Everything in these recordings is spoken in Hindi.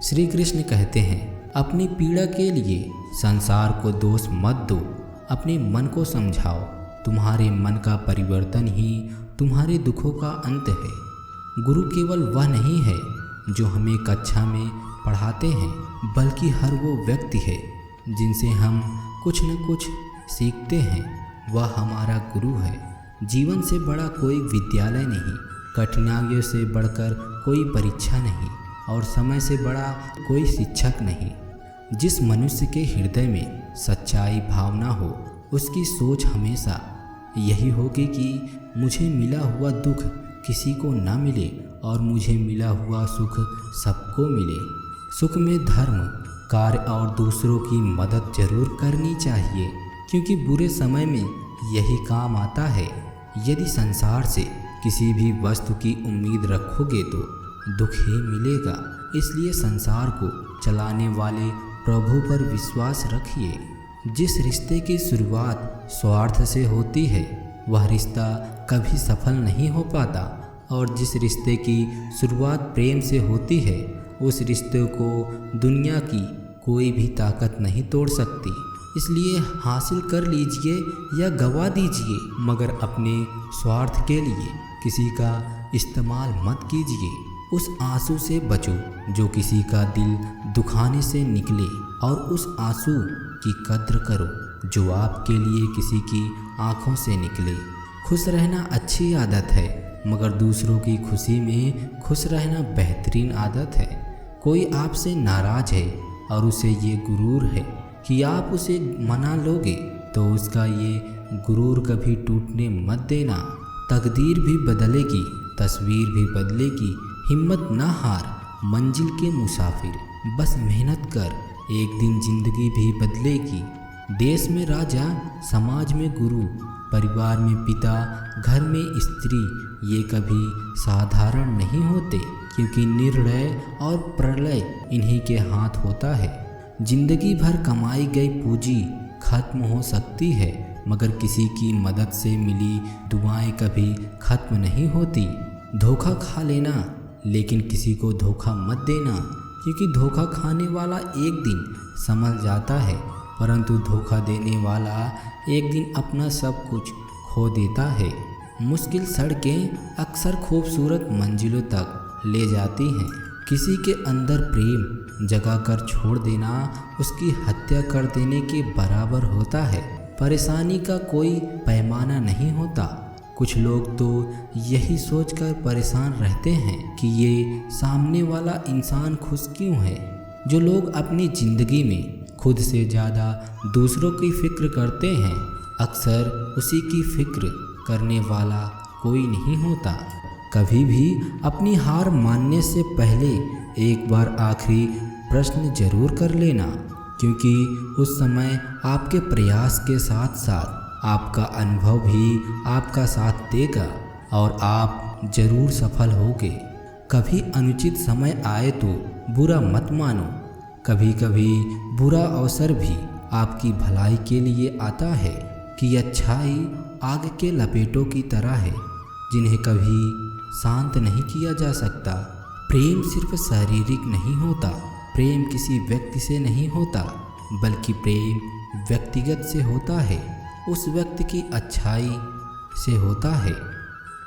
श्री कृष्ण कहते हैं, अपनी पीड़ा के लिए संसार को दोष मत दो, अपने मन को समझाओ। तुम्हारे मन का परिवर्तन ही तुम्हारे दुखों का अंत है। गुरु केवल वह नहीं है जो हमें कक्षा में पढ़ाते हैं, बल्कि हर वो व्यक्ति है जिनसे हम कुछ न कुछ सीखते हैं। वह हमारा गुरु है। जीवन से बड़ा कोई विद्यालय नहीं, कठिनाइयों से बढ़कर कोई परीक्षा नहीं, और समय से बड़ा कोई शिक्षक नहीं। जिस मनुष्य के हृदय में सच्चाई भावना हो, उसकी सोच हमेशा यही होगी कि मुझे मिला हुआ दुख किसी को ना मिले और मुझे मिला हुआ सुख सबको मिले। सुख में धर्म, कार्य और दूसरों की मदद जरूर करनी चाहिए, क्योंकि बुरे समय में यही काम आता है। यदि संसार से किसी भी वस्तु की उम्मीद रखोगे तो दुख ही मिलेगा। इसलिए संसार को चलाने वाले प्रभु पर विश्वास रखिए। जिस रिश्ते की शुरुआत स्वार्थ से होती है, वह रिश्ता कभी सफल नहीं हो पाता, और जिस रिश्ते की शुरुआत प्रेम से होती है, उस रिश्ते को दुनिया की कोई भी ताकत नहीं तोड़ सकती। इसलिए हासिल कर लीजिए या गवा दीजिए, मगर अपने स्वार्थ के लिए किसी का इस्तेमाल मत कीजिए। उस आंसू से बचो जो किसी का दिल दुखाने से निकले, और उस आंसू की कद्र करो जो आपके लिए किसी की आंखों से निकले। खुश रहना अच्छी आदत है, मगर दूसरों की खुशी में खुश रहना बेहतरीन आदत है। कोई आपसे नाराज है और उसे ये गुरूर है कि आप उसे मना लोगे, तो उसका ये गुरूर कभी टूटने मत देना। तकदीर भी बदलेगी, तस्वीर भी बदलेगी, हिम्मत ना हार मंजिल के मुसाफिर, बस मेहनत कर, एक दिन जिंदगी भी बदलेगी। देश में राजा, समाज में गुरु, परिवार में पिता, घर में स्त्री, ये कभी साधारण नहीं होते, क्योंकि निर्णय और प्रलय इन्हीं के हाथ होता है। जिंदगी भर कमाई गई पूंजी खत्म हो सकती है, मगर किसी की मदद से मिली दुआएं कभी खत्म नहीं होती। धोखा खा लेना, लेकिन किसी को धोखा मत देना, क्योंकि धोखा खाने वाला एक दिन संभल जाता है, परंतु धोखा देने वाला एक दिन अपना सब कुछ खो देता है। मुश्किल सड़कें अक्सर खूबसूरत मंजिलों तक ले जाती हैं। किसी के अंदर प्रेम जगा कर छोड़ देना उसकी हत्या कर देने के बराबर होता है। परेशानी का कोई पैमाना नहीं होता। कुछ लोग तो यही सोचकर परेशान रहते हैं कि ये सामने वाला इंसान खुश क्यों है। जो लोग अपनी ज़िंदगी में खुद से ज़्यादा दूसरों की फिक्र करते हैं, अक्सर उसी की फिक्र करने वाला कोई नहीं होता। कभी भी अपनी हार मानने से पहले एक बार आखिरी प्रश्न जरूर कर लेना, क्योंकि उस समय आपके प्रयास के साथ साथ आपका अनुभव भी आपका साथ देगा और आप जरूर सफल होगे। कभी अनुचित समय आए तो बुरा मत मानो। कभी कभी बुरा अवसर भी आपकी भलाई के लिए आता है, कि अच्छाई आग के लपेटों की तरह है जिन्हें कभी शांत नहीं किया जा सकता। प्रेम सिर्फ शारीरिक नहीं होता, प्रेम किसी व्यक्ति से नहीं होता, बल्कि प्रेम व्यक्तिगत से होता है। उस व्यक्ति की अच्छाई से होता है,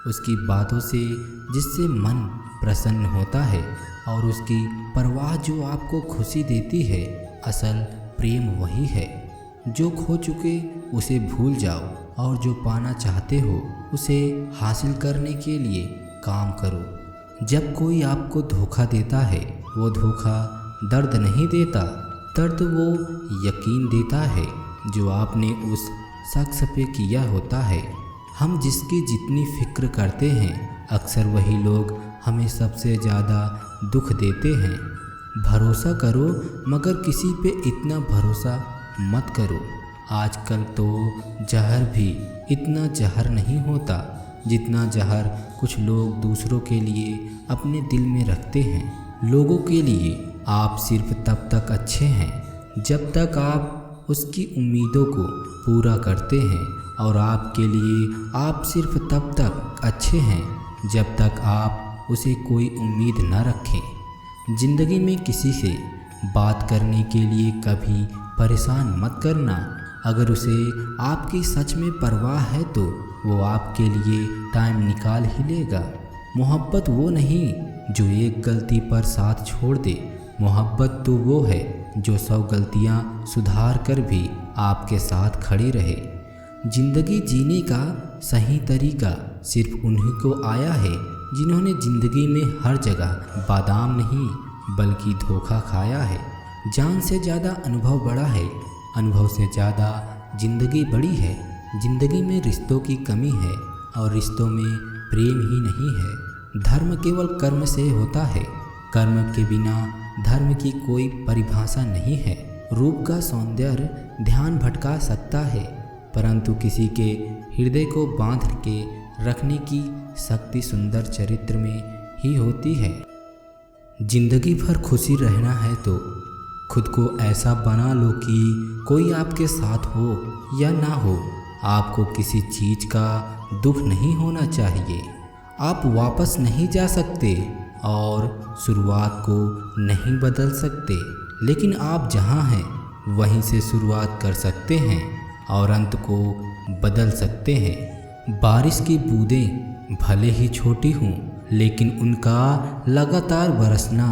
उसकी बातों से जिससे मन प्रसन्न होता है, और उसकी परवाह जो आपको खुशी देती है। असल प्रेम वही है। जो खो चुके उसे भूल जाओ, और जो पाना चाहते हो उसे हासिल करने के लिए काम करो। जब कोई आपको धोखा देता है, वो धोखा दर्द नहीं देता, दर्द वो यकीन देता है जो आपने उस शख्स पे किया होता है। हम जिसकी जितनी फिक्र करते हैं, अक्सर वही लोग हमें सबसे ज़्यादा दुख देते हैं। भरोसा करो, मगर किसी पे इतना भरोसा मत करो। आजकल तो जहर भी इतना जहर नहीं होता जितना जहर कुछ लोग दूसरों के लिए अपने दिल में रखते हैं। लोगों के लिए आप सिर्फ तब तक अच्छे हैं जब तक आप उसकी उम्मीदों को पूरा करते हैं, और आपके लिए आप सिर्फ तब तक अच्छे हैं जब तक आप उसे कोई उम्मीद न रखें। जिंदगी में किसी से बात करने के लिए कभी परेशान मत करना। अगर उसे आपकी सच में परवाह है तो वो आपके लिए टाइम निकाल ही लेगा। मोहब्बत वो नहीं जो एक गलती पर साथ छोड़ दे, मोहब्बत तो वो है जो 100 गलतियां सुधार कर भी आपके साथ खड़ी रहे। जिंदगी जीने का सही तरीका सिर्फ उन्हीं को आया है जिन्होंने जिंदगी में हर जगह बादाम नहीं बल्कि धोखा खाया है। जान से ज़्यादा अनुभव बड़ा है, अनुभव से ज़्यादा जिंदगी बड़ी है। जिंदगी में रिश्तों की कमी है और रिश्तों में प्रेम ही नहीं है। धर्म केवल कर्म से होता है, कर्म के बिना धर्म की कोई परिभाषा नहीं है। रूप का सौंदर्य ध्यान भटका सकता है, परंतु किसी के हृदय को बांध के रखने की शक्ति सुंदर चरित्र में ही होती है। जिंदगी भर खुशी रहना है तो खुद को ऐसा बना लो कि कोई आपके साथ हो या ना हो, आपको किसी चीज़ का दुख नहीं होना चाहिए। आप वापस नहीं जा सकते और शुरुआत को नहीं बदल सकते, लेकिन आप जहाँ हैं वहीं से शुरुआत कर सकते हैं और अंत को बदल सकते हैं। बारिश की बूंदें भले ही छोटी हों, लेकिन उनका लगातार बरसना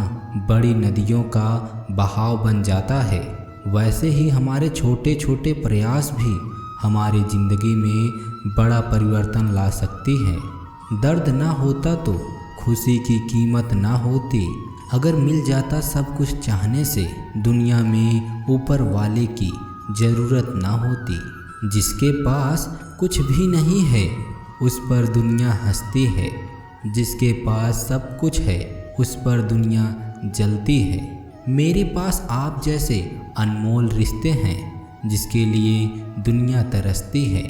बड़ी नदियों का बहाव बन जाता है। वैसे ही हमारे छोटे छोटे प्रयास भी हमारी ज़िंदगी में बड़ा परिवर्तन ला सकती हैं। दर्द ना होता तो खुशी की कीमत ना होती। अगर मिल जाता सब कुछ चाहने से दुनिया में ऊपर वाले की ज़रूरत ना होती। जिसके पास कुछ भी नहीं है उस पर दुनिया हंसती है, जिसके पास सब कुछ है उस पर दुनिया जलती है। मेरे पास आप जैसे अनमोल रिश्ते हैं जिसके लिए दुनिया तरसती है।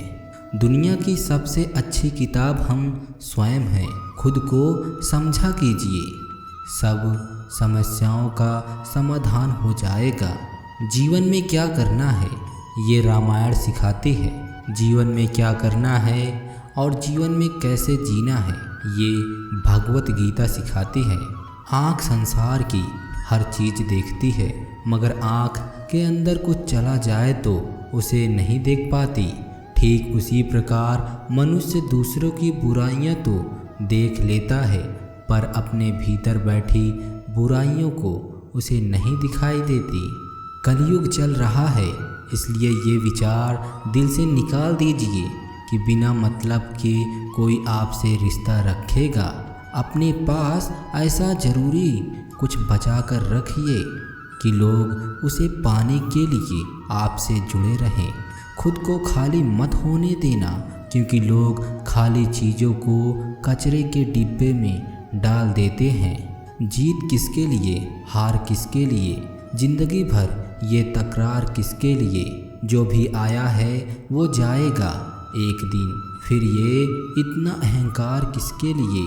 दुनिया की सबसे अच्छी किताब हम स्वयं हैं। खुद को समझा कीजिए, सब समस्याओं का समाधान हो जाएगा। जीवन में क्या करना है ये रामायण सिखाती है। जीवन में क्या करना है और जीवन में कैसे जीना है ये भगवत गीता सिखाती है। आँख संसार की हर चीज़ देखती है, मगर आँख के अंदर कुछ चला जाए तो उसे नहीं देख पाती। ठीक उसी प्रकार मनुष्य दूसरों की बुराइयां तो देख लेता है, पर अपने भीतर बैठी बुराइयों को उसे नहीं दिखाई देती। कलयुग चल रहा है, इसलिए ये विचार दिल से निकाल दीजिए कि बिना मतलब के कोई आपसे रिश्ता रखेगा। अपने पास ऐसा ज़रूरी कुछ बचा कर रखिए कि लोग उसे पाने के लिए आपसे जुड़े रहें। खुद को खाली मत होने देना, क्योंकि लोग खाली चीज़ों को कचरे के डिब्बे में डाल देते हैं। जीत किसके लिए, हार किसके लिए, ज़िंदगी भर ये तकरार किसके लिए। जो भी आया है वो जाएगा एक दिन, फिर ये इतना अहंकार किसके लिए।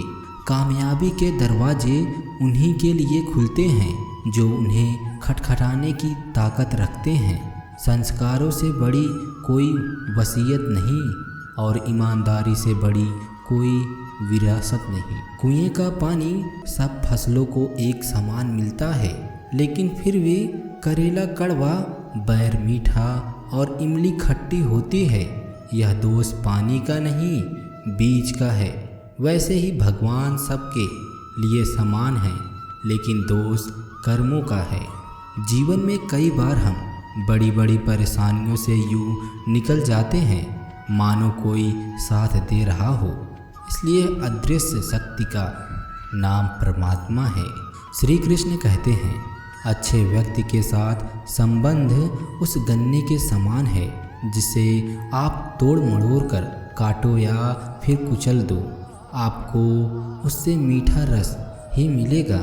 कामयाबी के दरवाजे उन्हीं के लिए खुलते हैं जो उन्हें खटखटाने की ताकत रखते हैं। संस्कारों से बड़ी कोई वसीयत नहीं और ईमानदारी से बड़ी कोई विरासत नहीं। कुएं का पानी सब फसलों को एक समान मिलता है, लेकिन फिर भी करेला कड़वा, बैर मीठा और इमली खट्टी होती है। यह दोष पानी का नहीं बीज का है। वैसे ही भगवान सबके लिए समान है, लेकिन दोष कर्मों का है। जीवन में कई बार हम बड़ी बड़ी परेशानियों से यूँ निकल जाते हैं मानो कोई साथ दे रहा हो। इसलिए अदृश्य शक्ति का नाम परमात्मा है। श्री कृष्ण कहते हैं, अच्छे व्यक्ति के साथ संबंध उस गन्ने के समान है जिसे आप तोड़ मड़ोड़ कर काटो या फिर कुचल दो, आपको उससे मीठा रस ही मिलेगा।